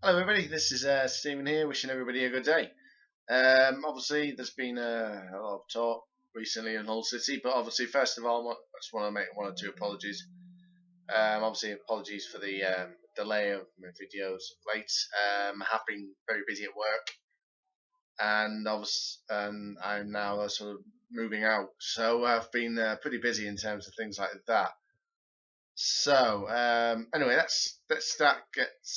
Hello everybody, this is Stephen here, wishing everybody a good day. Obviously there's been a lot of talk recently in Hull City, but obviously first of all I just want to make one or two apologies. Obviously apologies for the delay of my videos late. I have been very busy at work, and I'm now sort of moving out, so I've been pretty busy in terms of things like that. So anyway, let's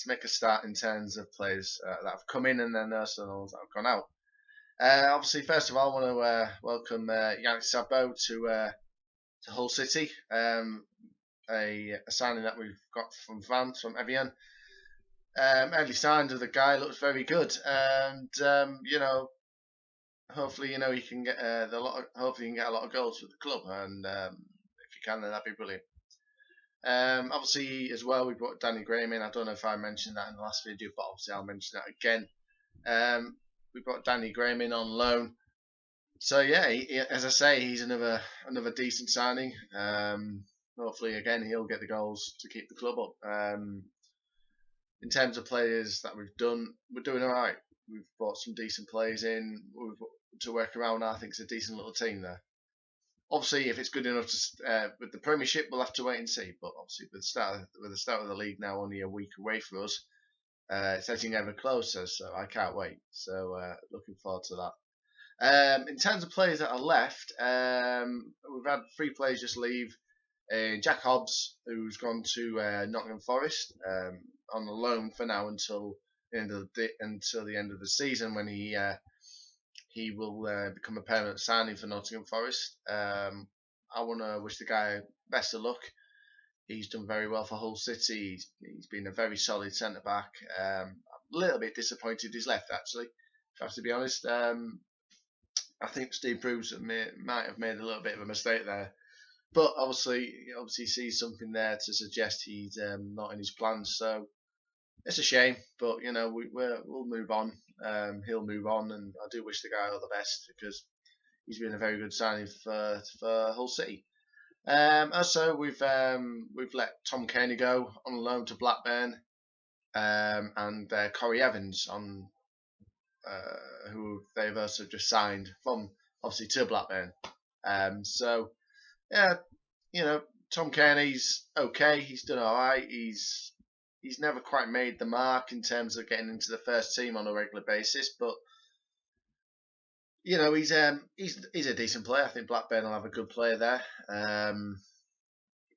make a start in terms of players that have come in and then also those that have gone out. Obviously, first of all, I want to welcome Yannick Sabo to Hull City. A signing that we've got from Vance from Evian. Early signs of the guy looks very good, and hopefully you can get hopefully you can get a lot of goals for the club, and if you can, then that'd be brilliant. Obviously, as well, we brought Danny Graham in. I don't know if I mentioned that in the last video, but obviously I'll mention that again. We brought Danny Graham in on loan. So yeah, as I say, he's another decent signing. Hopefully, again, he'll get the goals to keep the club up. In terms of players that we've done, we're doing all right. We've brought some decent players in to work around. I think it's a decent little team there. Obviously, if it's good enough to with the Premiership, we'll have to wait and see. But obviously, with the start of the league now only a week away for us, it's getting ever closer. So I can't wait. So looking forward to that. In terms of players that are left, we've had 3 players just leave. Jack Hobbs, who's gone to Nottingham Forest on a loan for now until the end of the season, when he will become a permanent signing for Nottingham Forest. I want to wish the guy best of luck. He's done very well for Hull City. He's been a very solid centre back. I'm a little bit disappointed he's left, actually, if I have to be honest. I think Steve Bruce might have made a little bit of a mistake there. But obviously sees something there to suggest he's not in his plans. So it's a shame, but we'll move on. He'll move on, and I do wish the guy all the best because he's been a very good signing for Hull City. Also, we've let Tom Kearney go on loan to Blackburn, and Corey Evans on who they've also just signed from obviously to Blackburn. So yeah, Tom Kearney's okay. He's done all right. He's never quite made the mark in terms of getting into the first team on a regular basis, but he's a decent player. I think Blackburn will have a good player there.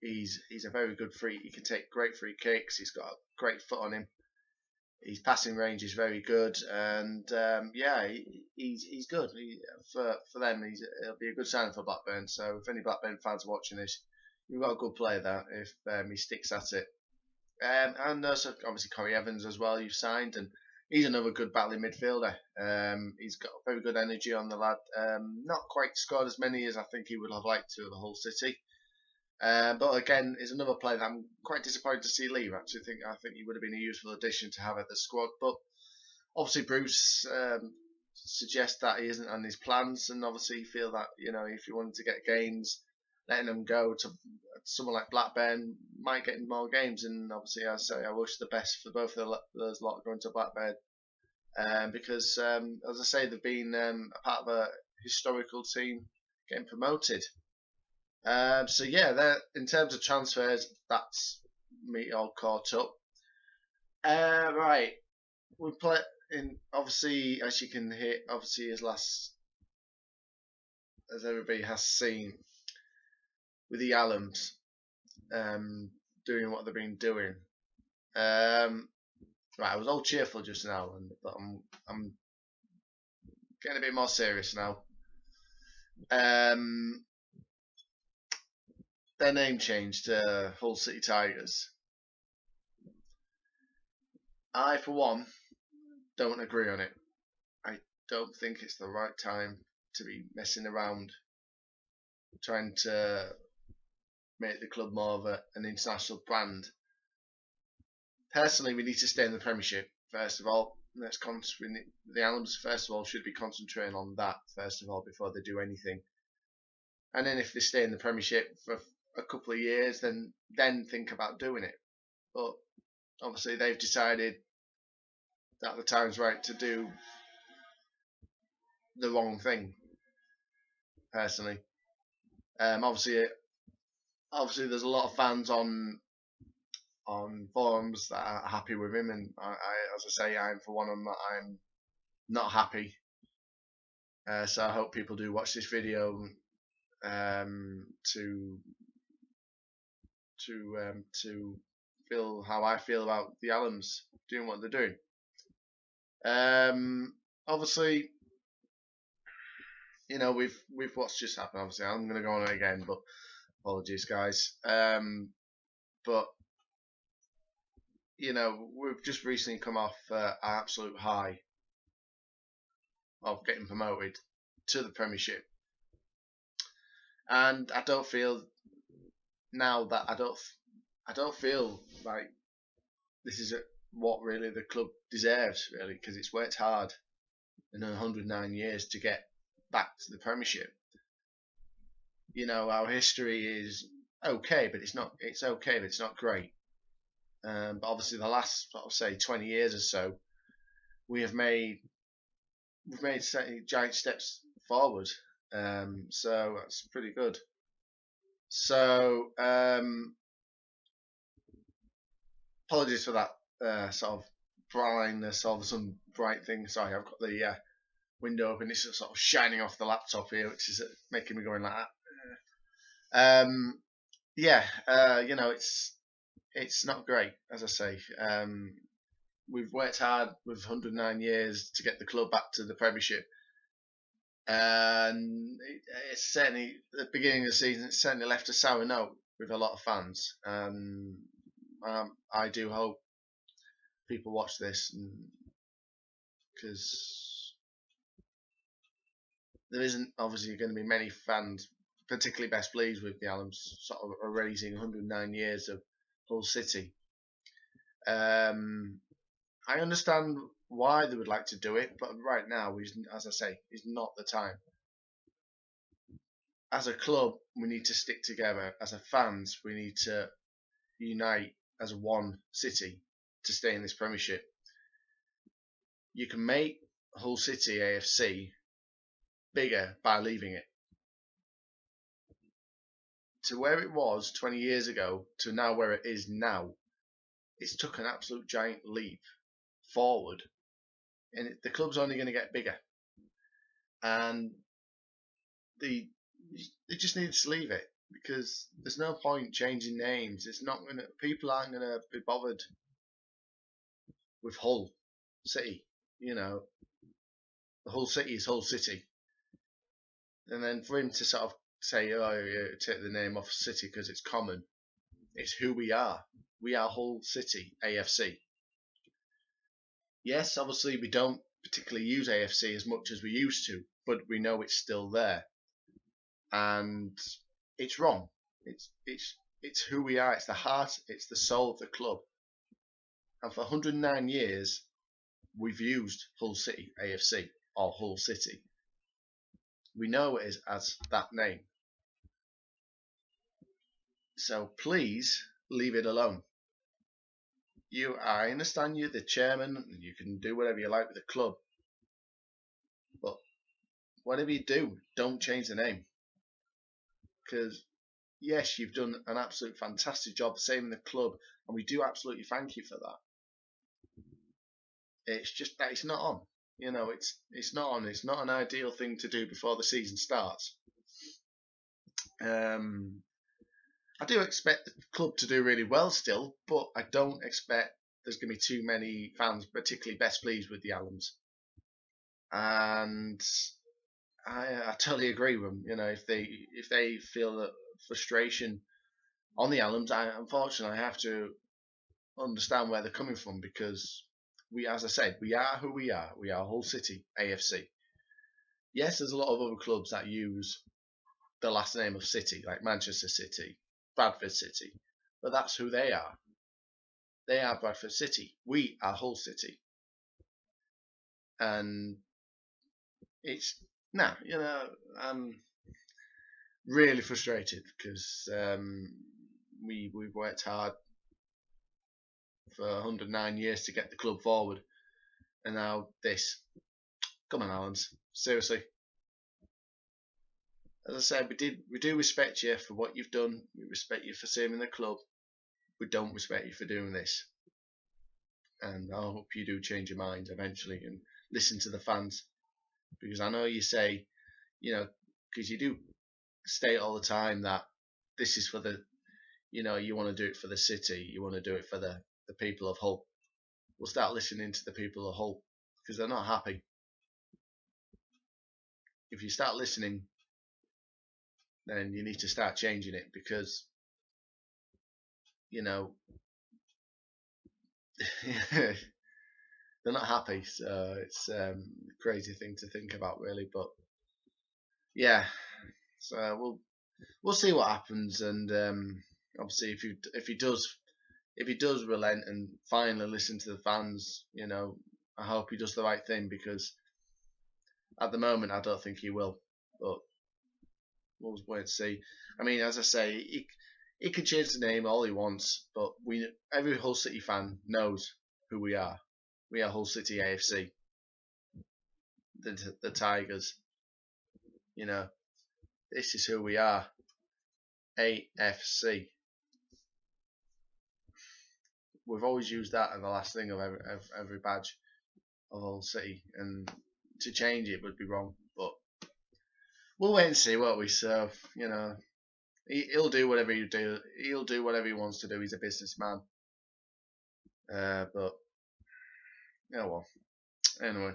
He's a very good free. He can take great free kicks. He's got a great foot on him. His passing range is very good, and he's good. For them, he'll be a good signing for Blackburn. So if any Blackburn fans are watching this, you've got a good player there if he sticks at it. And also obviously Corey Evans as well, you've signed, and he's another good battling midfielder. He's got very good energy on the lad. Not quite scored as many as I think he would have liked to at the Hull City. But again, is another player that I'm quite disappointed to see leave. Actually, I think he would have been a useful addition to have at the squad. But obviously, Bruce suggests that he isn't on his plans, and obviously feel that if he wanted to get games, letting him go to someone like Blackburn might get more games. And obviously, I wish the best for both of those lot going to Blackburn, because as I say, they've been a part of a historical team getting promoted. So yeah, in terms of transfers, that's me all caught up. Right, we play in obviously, as you can hear, obviously as everybody has seen, with the Allams doing what they've been doing. Right, I was all cheerful just now, but I'm getting a bit more serious now. Their name change to Hull City Tigers. I, for one, don't agree on it. I don't think it's the right time to be messing around trying to make the club more of an international brand. Personally, we need to stay in the Premiership first of all. The Allams first of all should be concentrating on that first of all before they do anything. And then if they stay in the Premiership for a couple of years, then think about doing it. But obviously they've decided that the time's right to do the wrong thing. Personally, obviously, there's a lot of fans on forums that are happy with him, and as I say, I'm for one of them. I'm not happy. So I hope people do watch this video to feel how I feel about the Allams doing what they're doing. Obviously, with what's just happened. Obviously, I'm going to go on it again, but apologies, guys. But we've just recently come off an absolute high of getting promoted to the Premiership, and I don't feel now that I don't feel like this is what really the club deserves, really, because it's worked hard in 109 years to get back to the Premiership. Our history is okay, but it's not. It's okay, but it's not great. But obviously, the last, say, 20 years or so, we've made giant steps forward. So that's pretty good. So apologies for that sort of blindness of some bright thing. Sorry, I've got the window open. It's sort of shining off the laptop here, which is making me going like that. It's not great, as I say. We've worked hard with 109 years to get the club back to the Premiership, and it's certainly at the beginning of the season. It certainly left a sour note with a lot of fans. I do hope people watch this, because there isn't obviously going to be many fans particularly best pleased with the Allams sort of erasing 109 years of Hull City. I understand why they would like to do it, but right now, as I say, is not the time. As a club, we need to stick together. As a fans, we need to unite as one city to stay in this Premiership. You can make Hull City A.F.C. bigger by leaving it. To where it was 20 years ago to now where it is now, it's took an absolute giant leap forward, and the club's only going to get bigger, and they just need to leave it, because there's no point changing names. It's not gonna. People aren't gonna be bothered with Hull City. The Hull City is Hull City, and then for him to sort of say, "Oh, yeah, take the name off City because it's common," it's who we are. We are Hull City A.F.C. Yes, obviously we don't particularly use A.F.C. as much as we used to, but we know it's still there, and it's wrong. It's who we are. It's the heart. It's the soul of the club. And for 109 years, we've used Hull City A.F.C. or Hull City. We know it as that name. So please leave it alone. I understand you're the chairman and you can do whatever you like with the club, but whatever you do, don't change the name. Because yes, you've done an absolute fantastic job saving the club, and we do absolutely thank you for that. It's just that it's not on. It's not on. It's not an ideal thing to do before the season starts. I do expect the club to do really well still, but I don't expect there's going to be too many fans particularly best pleased with the Allams. And I totally agree with them. If they feel that frustration on the Allams, unfortunately I have to understand where they're coming from, because as I said, we are who we are. We are Hull City A.F.C. Yes, there's a lot of other clubs that use the last name of City, like Manchester City, Bradford City, but that's who they are. They are Bradford City. We are Hull City, and I'm really frustrated because we've worked hard for 109 years to get the club forward, and now this. Come on, Alan. Seriously. As I said, we do respect you for what you've done. We respect you for saving the club. We don't respect you for doing this. And I hope you do change your mind eventually and listen to the fans, because I know you say, you know, because you do state all the time that this is for the, you know, you want to do it for the city, you want to do it for the people of Hull. We'll start listening to the people of Hull, because they're not happy. If you start listening, then you need to start changing it, because, you know, they're not happy. So it's a crazy thing to think about, really. But yeah, so we'll see what happens, and obviously if he does relent and finally listen to the fans, you know, I hope he does the right thing, because at the moment I don't think he will. But we'll wait and see. I mean, as I say, he can change the name all he wants, but every Hull City fan knows who we are. We are Hull City A.F.C. The Tigers. You know, this is who we are. A.F.C. We've always used that as the last thing of every badge of Hull City, and to change it would be wrong. But we'll wait and see, won't we? So, you know, he'll do whatever you do. He'll do whatever he wants to do. He's a businessman. But yeah, well, anyway.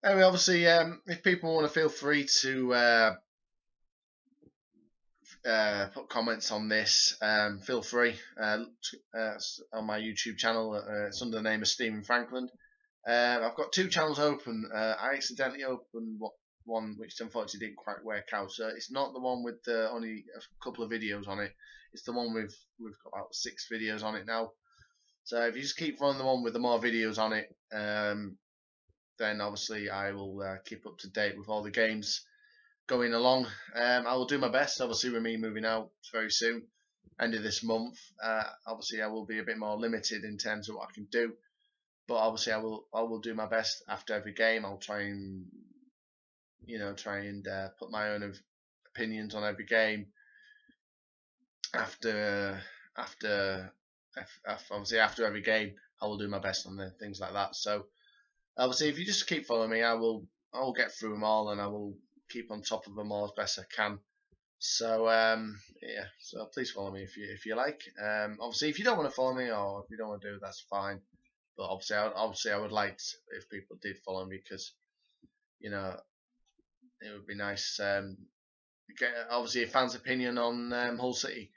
Obviously, if people want to, feel free to put comments on this. Feel free on my YouTube channel. It's under the name of Stephen Franklin. I've got two channels open. I accidentally opened one which unfortunately didn't quite work out. So it's not the one with only a couple of videos on it. It's the one we've got about 6 videos on it now. So if you just keep following the one with the more videos on it, then obviously I will keep up to date with all the games going along. I will do my best, obviously, with me moving out very soon, end of this month. Obviously I will be a bit more limited in terms of what I can do, but obviously I will do my best after every game. I'll try and put my own opinions on every game after obviously after every game. I will do my best on the things like that. So obviously, if you just keep following me, I will get through them all, and I will keep on top of them all as best I can. So yeah, so please follow me if you like. Obviously, if you don't want to follow me, or if you don't want to do it, that's fine. But obviously, I would like if people did follow me, because, you know, it would be nice. Get obviously a fan's opinion on Hull City.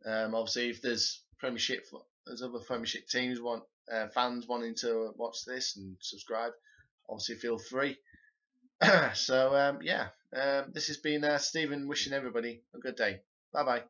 Obviously, if there's other Premiership teams fans wanting to watch this and subscribe, obviously feel free. So yeah, this has been Stephen wishing everybody a good day. Bye bye.